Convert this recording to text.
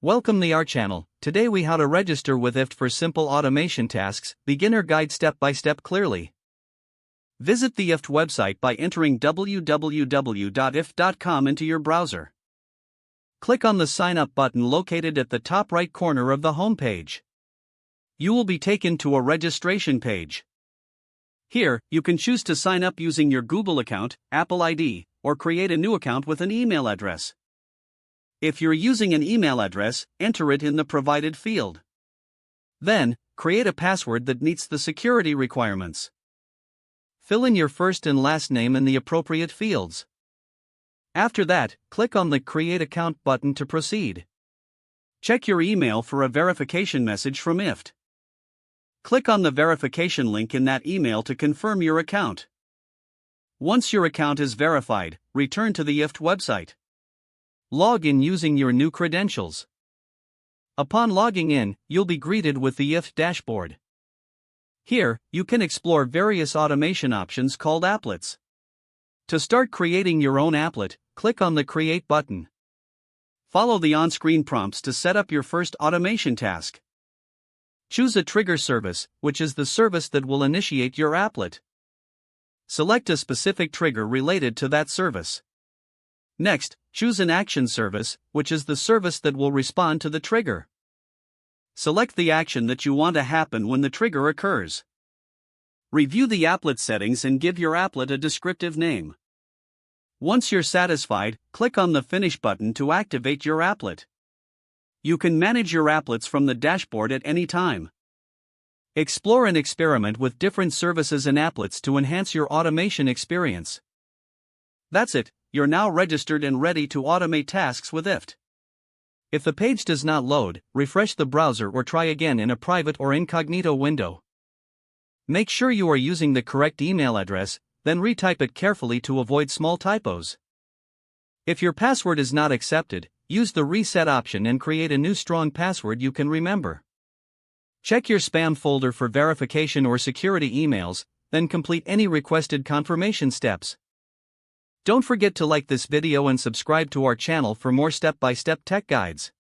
Welcome to our channel. Today we how to register with IFTTT for simple automation tasks, beginner guide step by step clearly. Visit the IFTTT website by entering www.iftt.com into your browser. Click on the sign up button located at the top right corner of the home page. You will be taken to a registration page. Here, you can choose to sign up using your Google account, Apple ID, or create a new account with an email address. If you're using an email address, enter it in the provided field. Then, create a password that meets the security requirements. Fill in your first and last name in the appropriate fields. After that, click on the Create Account button to proceed. Check your email for a verification message from IFTTT. Click on the verification link in that email to confirm your account. Once your account is verified, return to the IFTTT website. Log in using your new credentials. Upon logging in, you'll be greeted with the IFTTT dashboard. Here, you can explore various automation options called applets. To start creating your own applet, click on the Create button. Follow the on-screen prompts to set up your first automation task. Choose a trigger service, which is the service that will initiate your applet. Select a specific trigger related to that service. Next, choose an action service, which is the service that will respond to the trigger. Select the action that you want to happen when the trigger occurs. Review the applet settings and give your applet a descriptive name. Once you're satisfied, click on the Finish button to activate your applet. You can manage your applets from the dashboard at any time. Explore and experiment with different services and applets to enhance your automation experience. That's it. You're now registered and ready to automate tasks with IFTTT. If the page does not load, refresh the browser or try again in a private or incognito window. Make sure you are using the correct email address, then retype it carefully to avoid small typos. If your password is not accepted, use the reset option and create a new strong password you can remember. Check your spam folder for verification or security emails, then complete any requested confirmation steps. Don't forget to like this video and subscribe to our channel for more step-by-step tech guides.